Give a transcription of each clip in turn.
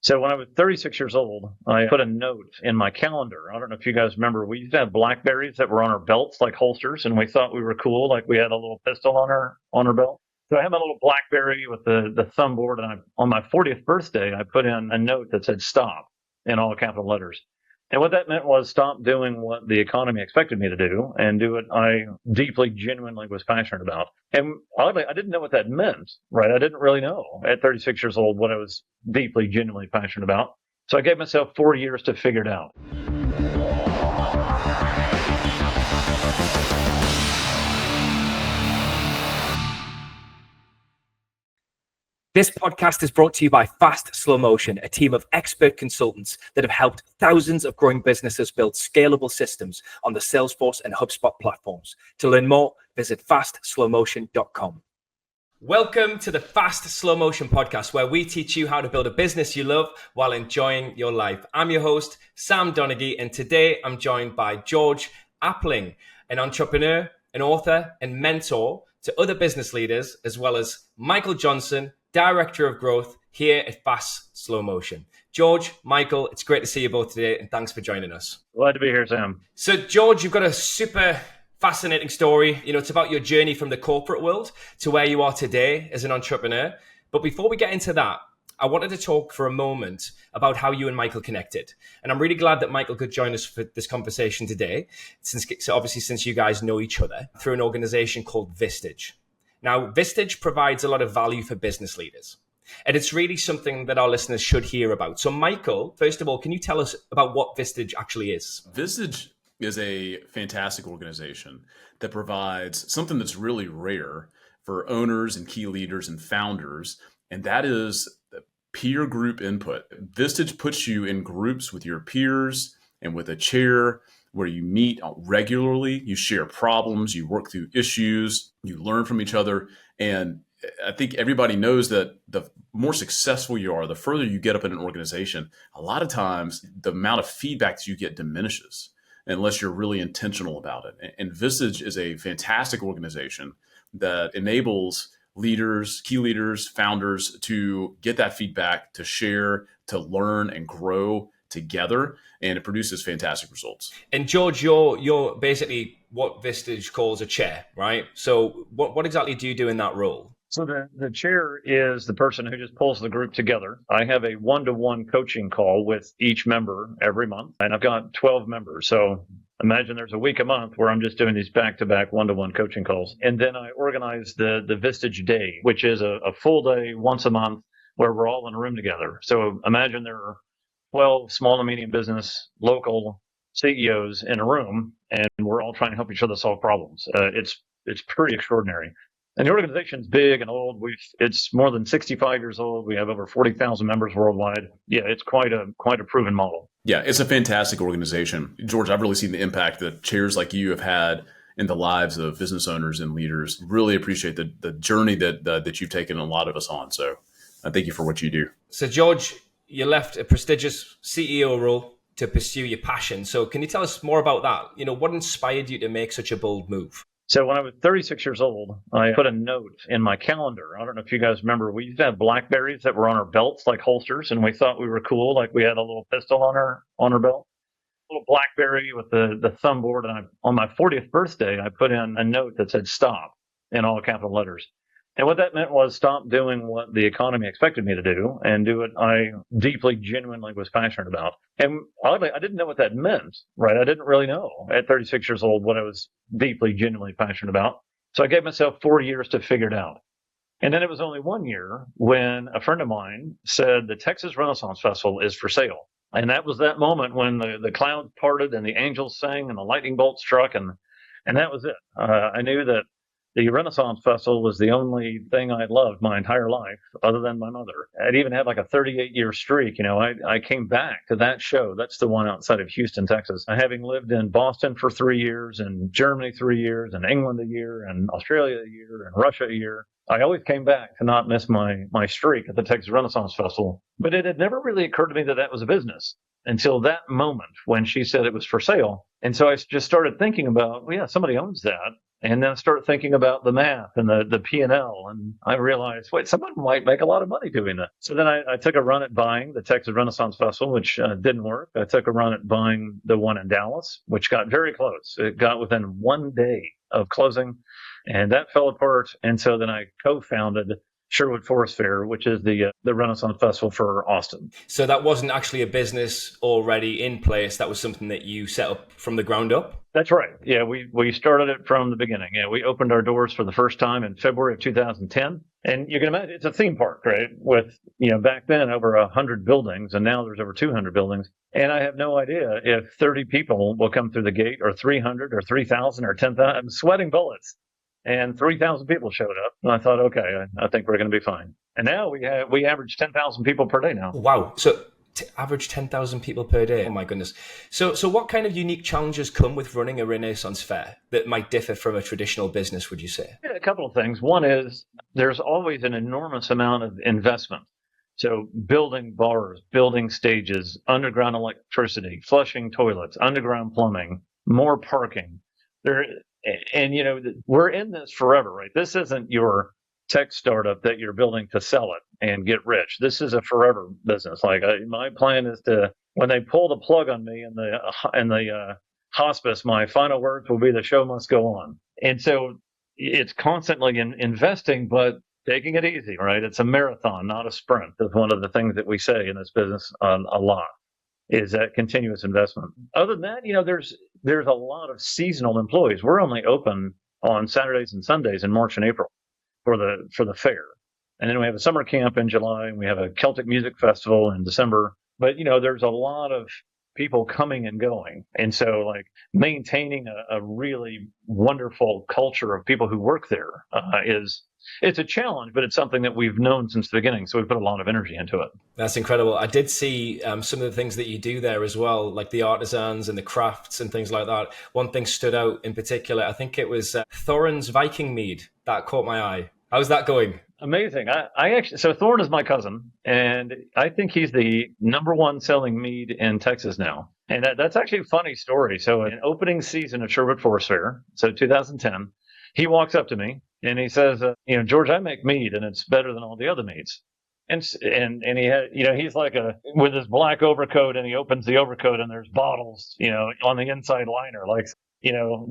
So when I was 36 years old, I put a note in my calendar. I don't know if you guys remember, we used to have Blackberries that were on our belts like holsters, and we thought we were cool, like we had a little pistol on our belt. So I had my little Blackberry with the thumb board, and on my 40th birthday, I put in a note that said "stop" in all capital letters. And what that meant was stop doing what the economy expected me to do and do what I deeply, genuinely was passionate about. And oddly, I didn't know what that meant, right? I didn't really know at 36 years old what I was deeply, genuinely passionate about. So I gave myself 4 years to figure it out. This podcast is brought to you by Fast Slow Motion, a team of expert consultants that have helped thousands of growing businesses build scalable systems on the Salesforce and HubSpot platforms. To learn more, visit fastslowmotion.com. Welcome to the Fast Slow Motion podcast, where we teach you how to build a business you love while enjoying your life. I'm your host, Sam Donaghey, and today I'm joined by George Appling, an entrepreneur, an author, and mentor to other business leaders, as well as Michael Johnson, Director of Growth here at Fast Slow Motion. George, Michael, it's great to see you both today, and thanks for joining us. Glad to be here, Sam. So, George, you've got a super fascinating story. It's about your journey from the corporate world to where you are today as an entrepreneur. But before we get into that, I wanted to talk for a moment about how you and Michael connected. And I'm really glad that Michael could join us for this conversation today, since you guys know each other through an organization called Vistage. Now, Vistage provides a lot of value for business leaders, and it's really something that our listeners should hear about. So, Michael, first of all, can you tell us about what Vistage actually is? Vistage is a fantastic organization that provides something that's really rare for owners and key leaders and founders, and that is the peer group input. Vistage puts you in groups with your peers and with a chair where you meet regularly, you share problems, you work through issues, you learn from each other. And I think everybody knows that the more successful you are, the further you get up in an organization, a lot of times the amount of feedback that you get diminishes unless you're really intentional about it. And Vistage is a fantastic organization that enables leaders, key leaders, founders to get that feedback, to share, to learn and grow together, and it produces fantastic results. And George, you're basically what Vistage calls a chair, right? So what exactly do you do in that role? So the chair is the person who just pulls the group together. I have a one-to-one coaching call with each member every month, and I've got 12 members. So imagine there's a week a month where I'm just doing these back-to-back one-to-one coaching calls. And then I organize the Vistage Day, which is a full day once a month where we're all in a room together. So imagine there are 12 small and medium business local CEOs in a room, and we're all trying to help each other solve problems. It's pretty extraordinary. And the organization's big and old. It's more than 65 years old. We have over 40,000 members worldwide. Yeah, it's quite a proven model. Yeah, it's a fantastic organization. George, I've really seen the impact that chairs like you have had in the lives of business owners and leaders. Really appreciate the journey that you've taken a lot of us on. So thank you for what you do. So, George, you left a prestigious CEO role to pursue your passion. So can you tell us more about that? What inspired you to make such a bold move? So when I was 36 years old, I put a note in my calendar. I don't know if you guys remember, we used to have Blackberries that were on our belts like holsters, and we thought we were cool, like we had a little pistol on our belt. A little Blackberry with the thumb board, and on my 40th birthday, I put in a note that said "stop" in all capital letters. And what that meant was stop doing what the economy expected me to do and do what I deeply, genuinely was passionate about. And oddly, I didn't know what that meant, right? I didn't really know at 36 years old what I was deeply, genuinely passionate about. So I gave myself 4 years to figure it out. And then it was only 1 year when a friend of mine said the Texas Renaissance Festival is for sale. And that was that moment when the clouds parted and the angels sang and the lightning bolt struck. And that was it. I knew that the Renaissance Festival was the only thing I loved my entire life other than my mother. I'd even had like a 38-year streak. I came back to that show. That's the one outside of Houston, Texas. Having lived in Boston for 3 years and Germany 3 years and England a year and Australia a year and Russia a year, I always came back to not miss my streak at the Texas Renaissance Festival. But it had never really occurred to me that was a business until that moment when she said it was for sale. And so I just started thinking about, well, yeah, somebody owns that. and then start thinking about the math and the P&L. And I realized, wait, someone might make a lot of money doing that. So then I took a run at buying the Texas Renaissance Festival, which didn't work. I took a run at buying the one in Dallas, which got very close. It got within 1 day of closing, and that fell apart. And so then I co-founded Sherwood Forest Faire, which is the Renaissance Festival for Austin. So that wasn't actually a business already in place. That was something that you set up from the ground up? That's right. Yeah, we started it from the beginning. Yeah, we opened our doors for the first time in February of 2010. And you can imagine it's a theme park, right? With, back then over 100 buildings, and now there's over 200 buildings. And I have no idea if 30 people will come through the gate, or 300 or 3,000 or 10,000. I'm sweating bullets. And 3,000 people showed up. And I thought, okay, I think we're going to be fine. And now we average 10,000 people per day now. Wow. So average 10,000 people per day. Oh my goodness. So what kind of unique challenges come with running a Renaissance Fair that might differ from a traditional business, would you say? Yeah, a couple of things. One is there's always an enormous amount of investment. So building bars, building stages, underground electricity, flushing toilets, underground plumbing, more parking. We're in this forever, right? This isn't your tech startup that you're building to sell it and get rich. This is a forever business. My plan is to, when they pull the plug on me in the hospice, my final words will be, the show must go on. And so it's constantly investing, but taking it easy, right? It's a marathon, not a sprint. That's one of the things that we say in this business a lot, is that continuous investment. Other than that, there's a lot of seasonal employees. We're only open on Saturdays and Sundays in March and April for the fair. And then we have a summer camp in July, and we have a Celtic music festival in December. But, there's a lot of people coming and going. And so maintaining a really wonderful culture of people who work there it's a challenge, but it's something that we've known since the beginning. So we put a lot of energy into it. That's incredible. I did see some of the things that you do there as well, like the artisans and the crafts and things like that. One thing stood out in particular. I think it was Thorin's Viking Mead. That caught my eye. How's that going? Amazing. So Thorin is my cousin, and I think he's the number one selling mead in Texas now. And that's actually a funny story. So in opening season of Sherwood Forest Faire, so 2010, he walks up to me and he says, George, I make mead and it's better than all the other meads. And he had, he's with his black overcoat, and he opens the overcoat and there's bottles, on the inside liner,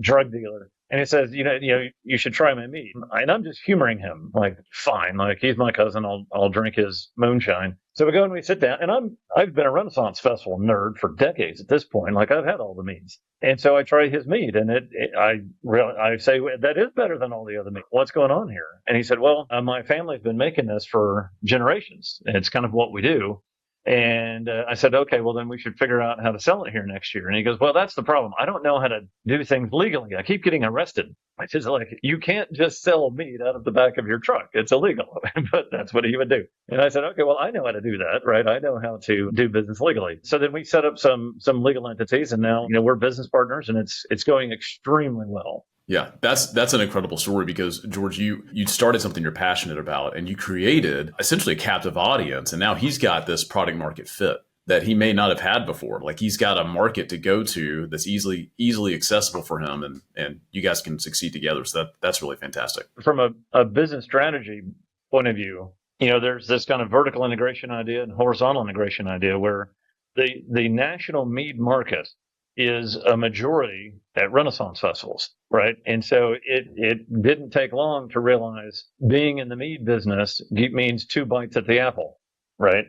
drug dealer. And he says, you should try my mead. And I'm just humoring him, fine, he's my cousin. I'll drink his moonshine. So we go and we sit down, and I've been a Renaissance Festival nerd for decades at this point. I've had all the meads. And so I try his mead, and I say, that is better than all the other mead. What's going on here? And he said, well, my family's been making this for generations. And it's kind of what we do. And I said, okay, well, then we should figure out how to sell it here next year. And he goes, well, that's the problem. I don't know how to do things legally. I keep getting arrested. I said, you can't just sell meat out of the back of your truck. It's illegal. But that's what he would do. And I said, okay, well, I know how to do that, right? I know how to do business legally. So then we set up some legal entities, and now, we're business partners, and it's going extremely well. Yeah, that's an incredible story, because George, you started something you're passionate about, and you created essentially a captive audience, and now he's got this product market fit that he may not have had before. He's got a market to go to that's easily accessible for him, and you guys can succeed together. So that's really fantastic. From a business strategy point of view, there's this kind of vertical integration idea and horizontal integration idea where the national mead market is a majority at Renaissance festivals, right? And so it didn't take long to realize being in the mead business means 2 bites at the apple, right?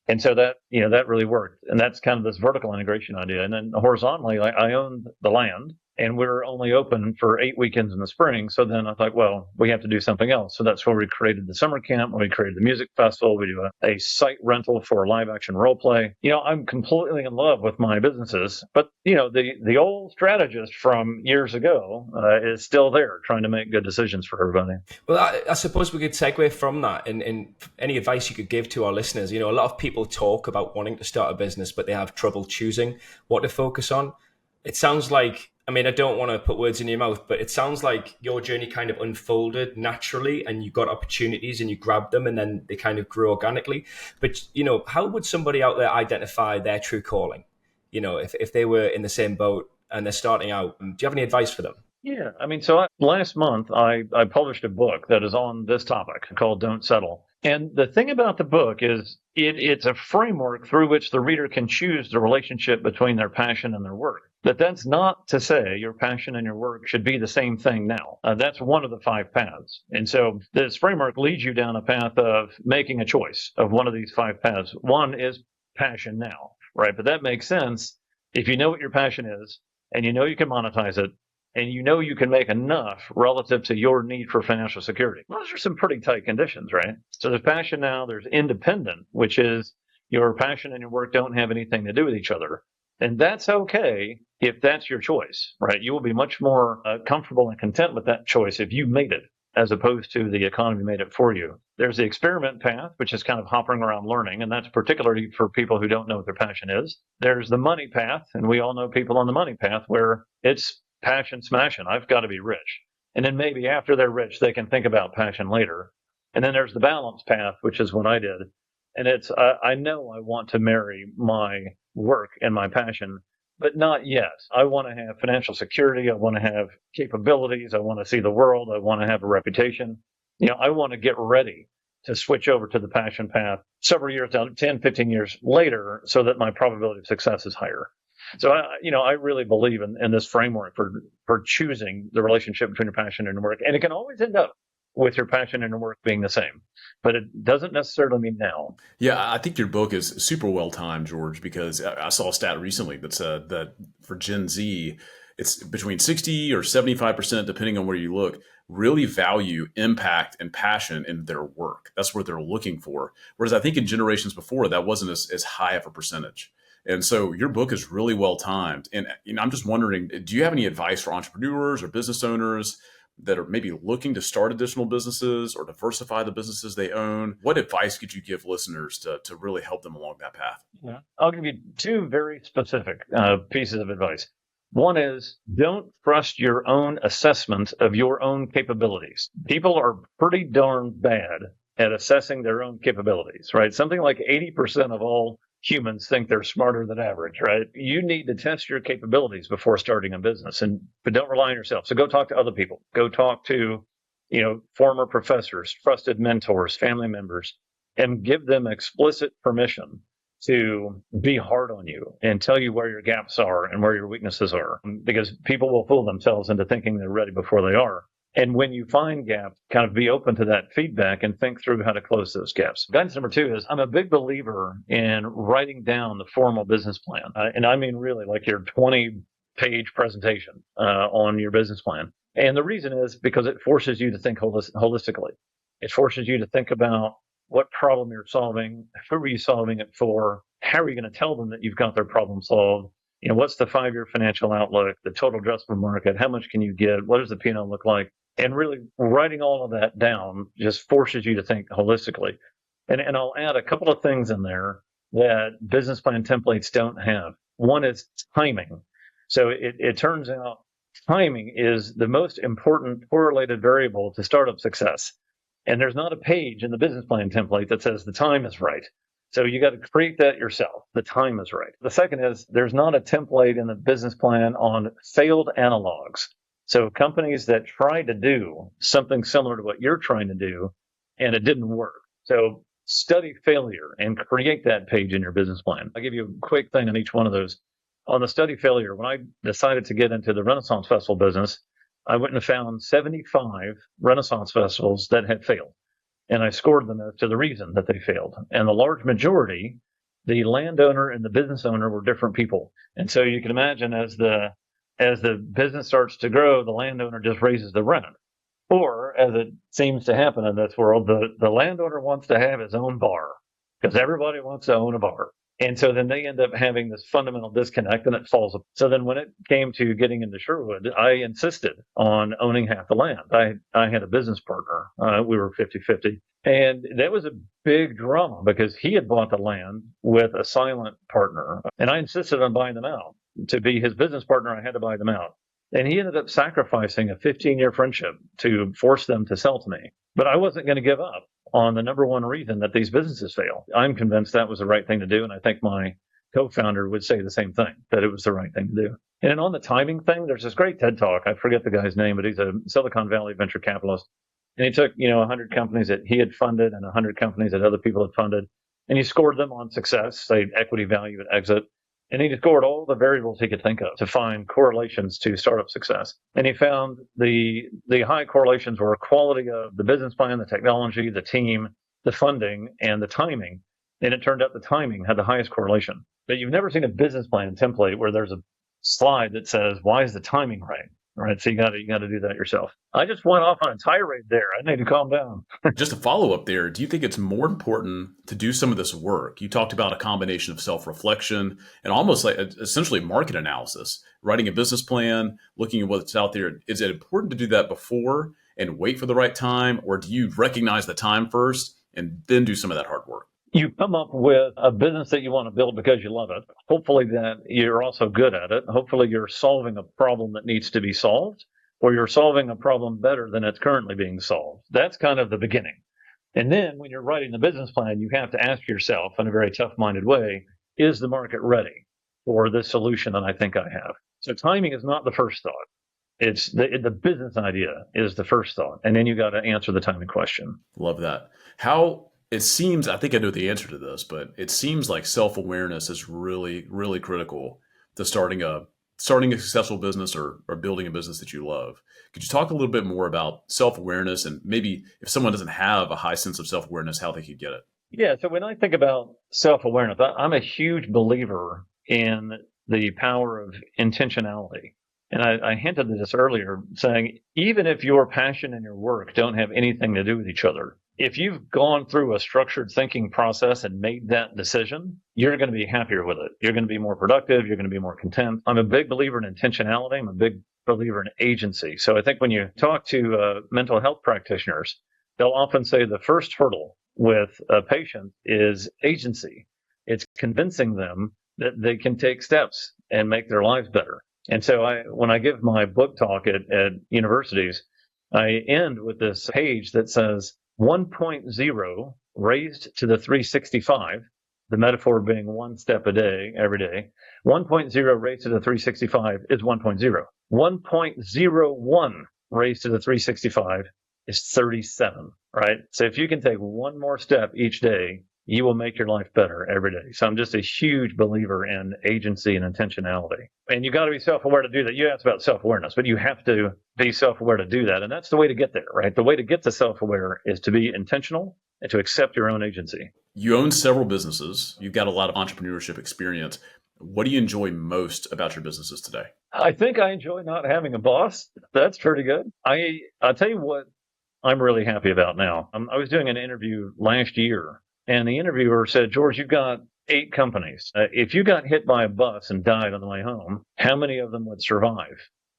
And so that really worked. And that's kind of this vertical integration idea. And then horizontally, I own the land, and we're only open for 8 weekends in the spring. So then I thought, well, we have to do something else. So that's where we created the summer camp, we created the music festival. We do a site rental for live action role play. I'm completely in love with my businesses, but the old strategist from years ago is still there trying to make good decisions for everybody. Well, I suppose we could segue from that, and any advice you could give to our listeners. A lot of people talk about wanting to start a business, but they have trouble choosing what to focus on. It sounds like, I don't want to put words in your mouth, but it sounds like your journey kind of unfolded naturally, and you got opportunities and you grabbed them, and then they kind of grew organically. But, how would somebody out there identify their true calling? If they were in the same boat and they're starting out, do you have any advice for them? Yeah. I mean, last month I published a book that is on this topic called Don't Settle. And the thing about the book is it's a framework through which the reader can choose the relationship between their passion and their work. But that's not to say your passion and your work should be the same thing now. That's one of the 5 paths. And so this framework leads you down a path of making a choice of one of these 5 paths. One is passion now, right? But that makes sense if you know what your passion is and you know you can monetize it and you know you can make enough relative to your need for financial security. Those are some pretty tight conditions, right? So there's passion now, there's independent, which is your passion and your work don't have anything to do with each other. And that's okay if that's your choice, right? You will be much more comfortable and content with that choice if you made it, as opposed to the economy made it for you. There's the experiment path, which is kind of hopping around learning, and that's particularly for people who don't know what their passion is. There's the money path, and we all know people on the money path where it's passion smashing. I've got to be rich. And then maybe after they're rich, they can think about passion later. And then there's the balance path, which is what I did. And it's, I know I want to marry my work and my passion, but not yet. I want to have financial security. I want to have capabilities. I want to see the world. I want to have a reputation. I want to get ready to switch over to the passion path several years down, 10, 15 years later, so that my probability of success is higher. So, I really believe in this framework for choosing the relationship between your passion and your work. And it can always end up with your passion and your work being the same, but it doesn't necessarily mean now. Yeah, I think your book is super well timed, George, because I saw a stat recently that said that for Gen Z, it's between 60 or 75%, depending on where you look, really value impact and passion in their work. That's what they're looking for. Whereas I think in generations before, that wasn't as high of a percentage. And so your book is really well timed. And I'm just wondering, do you have any advice for entrepreneurs or business owners that are maybe looking to start additional businesses or diversify the businesses they own? What advice could you give listeners to really help them along that path? Yeah. I'll give you 2 very specific pieces of advice. One is don't trust your own assessment of your own capabilities. People are pretty darn bad at assessing their own capabilities, right? Something like 80% of all humans think they're smarter than average, right? You need to test your capabilities before starting a business, but don't rely on yourself. So go talk to other people. Go talk to, former professors, trusted mentors, family members, and give them explicit permission to be hard on you and tell you where your gaps are and where your weaknesses are, because people will fool themselves into thinking they're ready before they are. And when you find gaps, kind of be open to that feedback and think through how to close those gaps. Guidance number 2 is I'm a big believer in writing down the formal business plan. And I mean, really, like your 20-page presentation on your business plan. And the reason is because it forces you to think holistically. It forces you to think about what problem you're solving, who are you solving it for, how are you going to tell them that you've got their problem solved, what's the 5-year financial outlook, the total addressable market, how much can you get, what does the P&L look like? And really writing all of that down just forces you to think holistically. And I'll add a couple of things in there that business plan templates don't have. One is timing. So it turns out timing is the most important correlated variable to startup success. And there's not a page in the business plan template that says the time is right. So you got to create that yourself. The time is right. The second is there's not a template in the business plan on failed analogs. So companies that try to do something similar to what you're trying to do and it didn't work. So study failure and create that page in your business plan. I'll give you a quick thing on each one of those. On the study failure, when I decided to get into the Renaissance Festival business, I went and found 75 Renaissance festivals that had failed. And I scored them as to the reason that they failed. And the large majority, the landowner and the business owner were different people. And so you can imagine as the business starts to grow, the landowner just raises the rent. Or, as it seems to happen in this world, the landowner wants to have his own bar because everybody wants to own a bar. And so then they end up having this fundamental disconnect and it falls apart. So then when it came to getting into Sherwood, I insisted on owning half the land. I had a business partner. We were 50-50. And that was a big drama because he had bought the land with a silent partner. And I insisted on buying them out. To be his business partner, I had to buy them out. And he ended up sacrificing a 15-year friendship to force them to sell to me. But I wasn't going to give up on the number one reason that these businesses fail. I'm convinced that was the right thing to do. And I think my co-founder would say the same thing, that it was the right thing to do. And then on the timing thing, there's this great TED talk. I forget the guy's name, but he's a Silicon Valley venture capitalist. And he took, 100 companies that he had funded and 100 companies that other people had funded, and he scored them on success, say equity value at exit. And he scored all the variables he could think of to find correlations to startup success. And he found the high correlations were quality of the business plan, the technology, the team, the funding, and the timing. And it turned out the timing had the highest correlation. But you've never seen a business plan template where there's a slide that says, why is the timing right? Right. So you got to do that yourself. I just went off on a tirade there. I need to calm down. Just a follow up there. Do you think it's more important to do some of this work? You talked about a combination of self-reflection and almost like essentially market analysis, writing a business plan, looking at what's out there. Is it important to do that before and wait for the right time? Or do you recognize the time first and then do some of that hard work? You come up with a business that you want to build because you love it. Hopefully that you're also good at it. Hopefully you're solving a problem that needs to be solved, or you're solving a problem better than it's currently being solved. That's kind of the beginning. And then when you're writing the business plan, you have to ask yourself in a very tough-minded way, is the market ready for this solution that I think I have? So timing is not the first thought. It's the business idea is the first thought. And then you got to answer the timing question. Love that. It seems, I think I know the answer to this, but it seems like self-awareness is really, really critical to starting a successful business or building a business that you love. Could you talk a little bit more about self-awareness and maybe if someone doesn't have a high sense of self-awareness, how they could get it? Yeah. So when I think about self-awareness, I'm a huge believer in the power of intentionality. And I hinted at this earlier, saying, even if your passion and your work don't have anything to do with each other, if you've gone through a structured thinking process and made that decision, you're going to be happier with it. You're going to be more productive. You're going to be more content. I'm a big believer in intentionality. I'm a big believer in agency. So I think when you talk to mental health practitioners, they'll often say the first hurdle with a patient is agency. It's convincing them that they can take steps and make their lives better. And so when I give my book talk at universities, I end with this page that says 1.0 raised to the 365, the metaphor being one step a day, every day. 1.0 raised to the 365 is 1.0. 1.01 raised to the 365 is 37, right? So if you can take one more step each day, you will make your life better every day. So I'm just a huge believer in agency and intentionality. And you got to be self-aware to do that. You asked about self-awareness, but you have to be self-aware to do that. And that's the way to get there, right? The way to get to self-aware is to be intentional and to accept your own agency. You own several businesses. You've got a lot of entrepreneurship experience. What do you enjoy most about your businesses today? I think I enjoy not having a boss. That's pretty good. I'll tell you what I'm really happy about now. I was doing an interview last year, and the interviewer said, George, you've got 8 companies. If you got hit by a bus and died on the way home, how many of them would survive?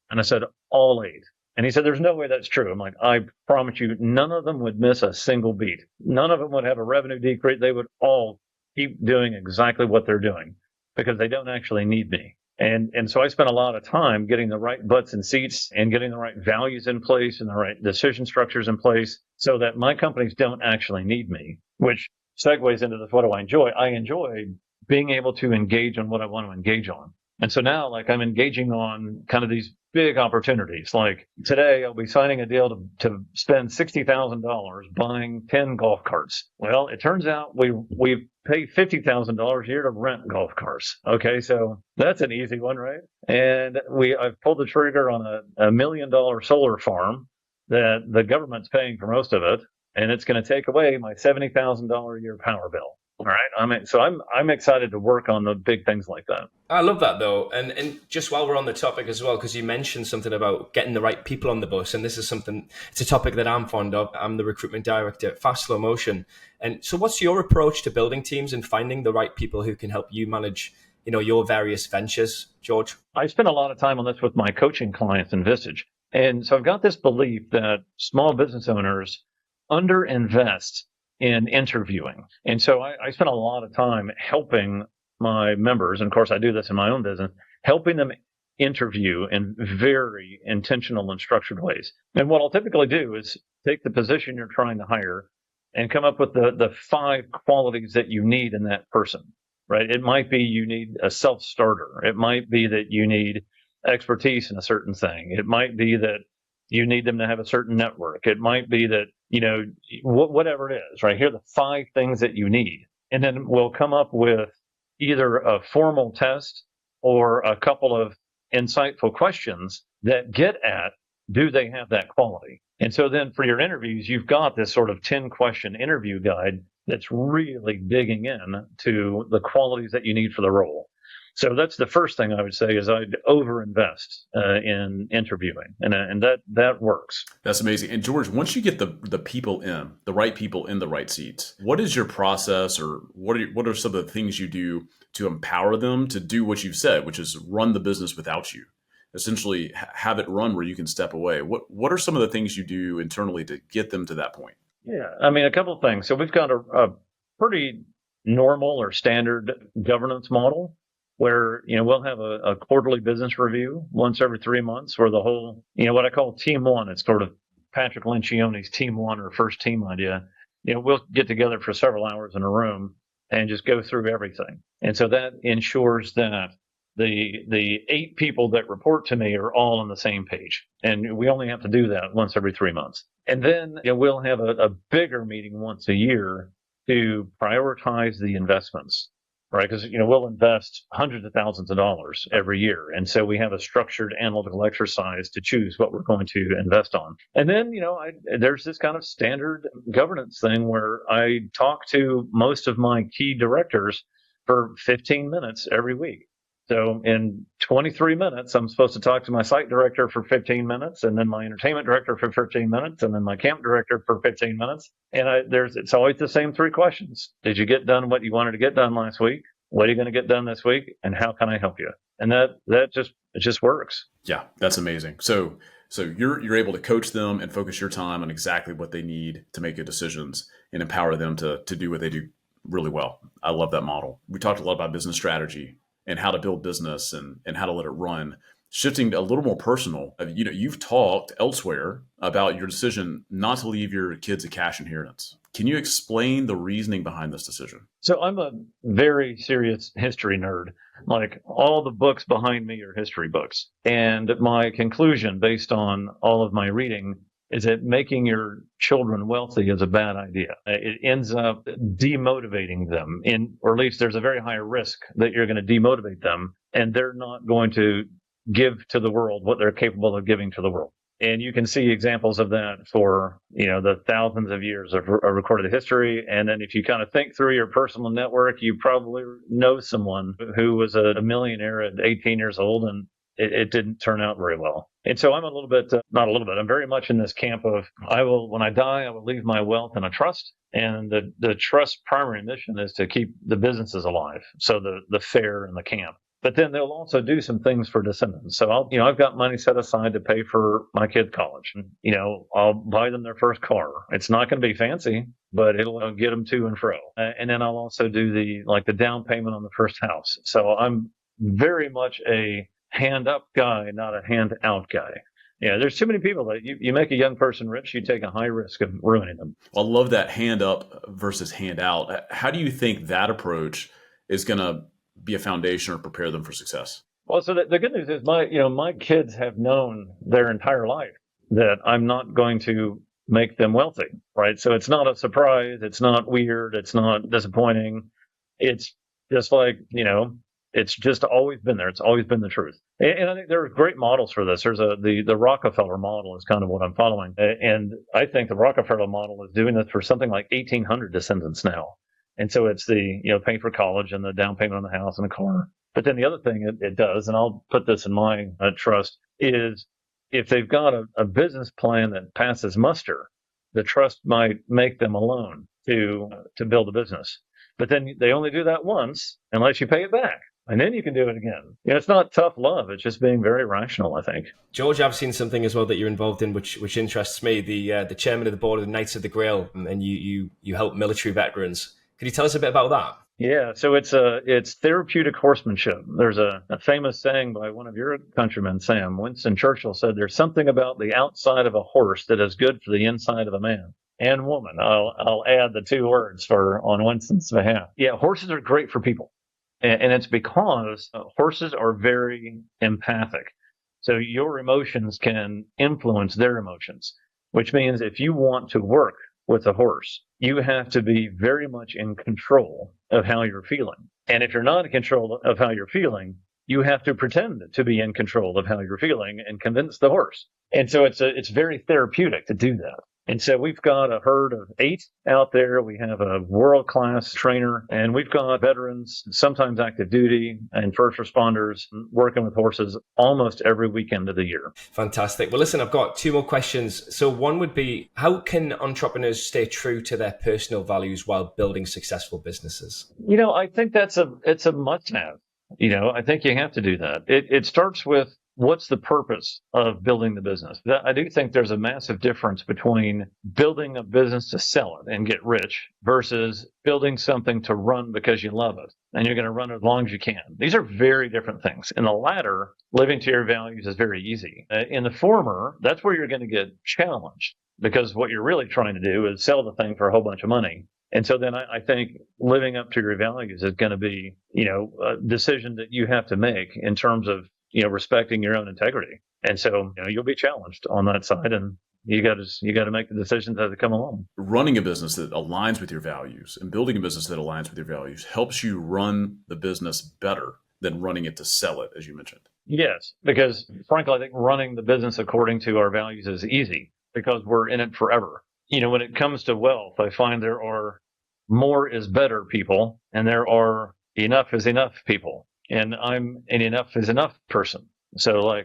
And I said, all 8. And he said, there's no way that's true. I'm like, I promise you, none of them would miss a single beat. None of them would have a revenue decrease. They would all keep doing exactly what they're doing because they don't actually need me. And so I spent a lot of time getting the right butts and seats and getting the right values in place and the right decision structures in place so that my companies don't actually need me, which segues into this. What do I enjoy? I enjoy being able to engage on what I want to engage on. And so now, like, I'm engaging on kind of these big opportunities. Like today, I'll be signing a deal to spend $60,000 buying 10 golf carts. Well, it turns out we pay $50,000 a year to rent golf carts. Okay, so that's an easy one, right? And I've pulled the trigger on a $1 million solar farm that the government's paying for most of it, and it's going to take away my $70,000 a year power bill. All right. I'm excited to work on the big things like that. I love that though. And just while we're on the topic as well, because you mentioned something about getting the right people on the bus. And this is it's a topic that I'm fond of. I'm the recruitment director at Fast Slow Motion. And so what's your approach to building teams and finding the right people who can help you manage, your various ventures, George? I spend a lot of time on this with my coaching clients in Vistage. And so I've got this belief that small business owners underinvest in interviewing. And so I spent a lot of time helping my members, and of course I do this in my own business, helping them interview in very intentional and structured ways. And what I'll typically do is take the position you're trying to hire and come up with the 5 qualities that you need in that person, right? It might be you need a self-starter. It might be that you need expertise in a certain thing. It might be that you need them to have a certain network. It might be that, whatever it is, right? Here are the 5 things that you need. And then we'll come up with either a formal test or a couple of insightful questions that get at, do they have that quality? And so then for your interviews, you've got this sort of 10-question interview guide that's really digging in to the qualities that you need for the role. So that's the first thing I would say is I'd overinvest in interviewing, and that works. That's amazing. And George, once you get the right people in the right seats, what is your process, or what are some of the things you do to empower them to do what you've said, which is run the business without you? Essentially, have it run where you can step away. What are some of the things you do internally to get them to that point? Yeah, I mean, a couple of things. So we've got a pretty normal or standard governance model where, we'll have a quarterly business review once every 3 months where the whole, what I call team one, it's sort of Patrick Lencioni's team one or first team idea. We'll get together for several hours in a room and just go through everything. And so that ensures that the 8 people that report to me are all on the same page. And we only have to do that once every 3 months. And then we'll have a bigger meeting once a year to prioritize the investments, right? Because, we'll invest hundreds of thousands of dollars every year. And so we have a structured analytical exercise to choose what we're going to invest on. And then, there's this kind of standard governance thing where I talk to most of my key directors for 15 minutes every week. So in 23 minutes, I'm supposed to talk to my site director for 15 minutes, and then my entertainment director for 15 minutes, and then my camp director for 15 minutes. And it's always the same 3 questions. Did you get done what you wanted to get done last week? What are you going to get done this week? And how can I help you? And it just works. Yeah, that's amazing. So you're able to coach them and focus your time on exactly what they need to make good decisions and empower them to do what they do really well. I love that model. We talked a lot about business strategy and how to build business and how to let it run. Shifting a little more personal, you've talked elsewhere about your decision not to leave your kids a cash inheritance. Can you explain the reasoning behind this decision? So I'm a very serious history nerd. Like, all the books behind me are history books. And my conclusion, based on all of my reading, is that making your children wealthy is a bad idea. It ends up demotivating them, or at least there's a very high risk that you're going to demotivate them, and they're not going to give to the world what they're capable of giving to the world. And you can see examples of that for, the thousands of years of recorded history. And then if you kind of think through your personal network, you probably know someone who was a millionaire at 18 years old, and it didn't turn out very well. And so I'm I'm very much in this camp of, when I die, I will leave my wealth in a trust. And the trust's primary mission is to keep the businesses alive. So the fair and the camp. But then they'll also do some things for descendants. So I've got money set aside to pay for my kids' college. I'll buy them their first car. It's not going to be fancy, but it'll get them to and fro. And then I'll also do the down payment on the first house. So I'm very much a hand up guy, not a hand out guy. Yeah, there's too many people that you make a young person rich, you take a high risk of ruining them. I love that hand up versus hand out. How do you think that approach is going to be a foundation or prepare them for success? Well, so the good news is my kids have known their entire life that I'm not going to make them wealthy, right? So it's not a surprise. It's not weird. It's not disappointing. It's just like, it's just always been there. It's always been the truth. And I think there are great models for this. There's the Rockefeller model is kind of what I'm following. And I think the Rockefeller model is doing this for something like 1,800 descendants now. And so it's paying for college and the down payment on the house and the car. But then the other thing it does, and I'll put this in my trust, is if they've got a business plan that passes muster, the trust might make them a loan to build a business. But then they only do that once unless you pay it back. And then you can do it again. It's not tough love. It's just being very rational, I think. George, I've seen something as well that you're involved in, which interests me. The chairman of the board of the Knights of the Grail, and you help military veterans. Can you tell us a bit about that? Yeah, so it's therapeutic horsemanship. There's a famous saying by one of your countrymen, Sam. Winston Churchill said, "There's something about the outside of a horse that is good for the inside of a man and woman." I'll add the 2 words on Winston's behalf. Yeah, horses are great for people. And it's because horses are very empathic. So your emotions can influence their emotions, which means if you want to work with a horse, you have to be very much in control of how you're feeling. And if you're not in control of how you're feeling, you have to pretend to be in control of how you're feeling and convince the horse. And so it's very therapeutic to do that. And so we've got a herd of 8 out there. We have a world-class trainer, and we've got veterans, sometimes active duty, and first responders working with horses almost every weekend of the year. Fantastic. Well, listen, I've got 2 more questions. So one would be, how can entrepreneurs stay true to their personal values while building successful businesses? I think it's a must-have. I think you have to do that. It starts with, what's the purpose of building the business? I do think there's a massive difference between building a business to sell it and get rich versus building something to run because you love it and you're going to run it as long as you can. These are very different things. In the latter, living to your values is very easy. In the former, that's where you're going to get challenged, because what you're really trying to do is sell the thing for a whole bunch of money. And so then I think living up to your values is going to be, a decision that you have to make in terms of, respecting your own integrity. And so, you'll be challenged on that side, and you got to make the decisions as they come along. Running a business that aligns with your values and building a business that aligns with your values helps you run the business better than running it to sell it, as you mentioned. Yes, because frankly, I think running the business according to our values is easy because we're in it forever. When it comes to wealth, I find there are more is better people, and there are enough is enough people. And I'm an enough is enough person. So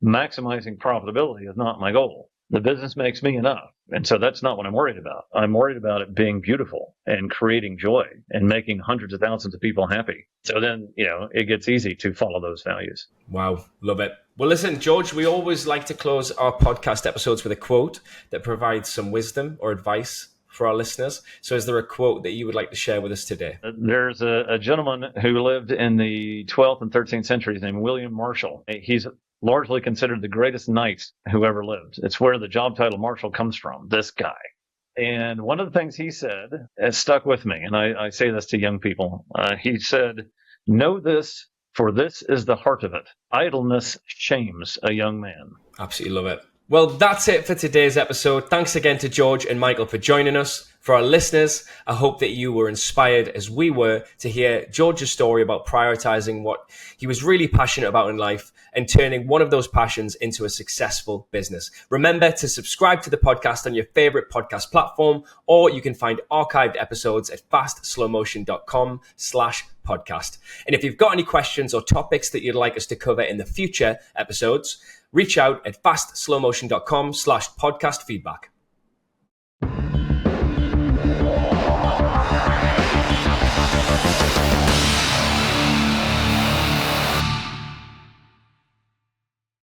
maximizing profitability is not my goal. The business makes me enough. And so that's not what I'm worried about. I'm worried about it being beautiful and creating joy and making hundreds of thousands of people happy. So then, it gets easy to follow those values. Wow. Love it. Well, listen, George, we always like to close our podcast episodes with a quote that provides some wisdom or advice for our listeners. So is there a quote that you would like to share with us today? There's a gentleman who lived in the 12th and 13th centuries named William Marshall. He's largely considered the greatest knight who ever lived. It's where the job title Marshall comes from, this guy. And one of the things he said has stuck with me, and I say this to young people. He said, "Know this, for this is the heart of it. Idleness shames a young man." Absolutely love it. Well, that's it for today's episode. Thanks again to George and Michael for joining us. For our listeners, I hope that you were inspired as we were to hear George's story about prioritizing what he was really passionate about in life and turning one of those passions into a successful business. Remember to subscribe to the podcast on your favorite podcast platform, or you can find archived episodes at fastslowmotion.com/podcast. And if you've got any questions or topics that you'd like us to cover in the future episodes, reach out at fastslowmotion.com/podcast feedback.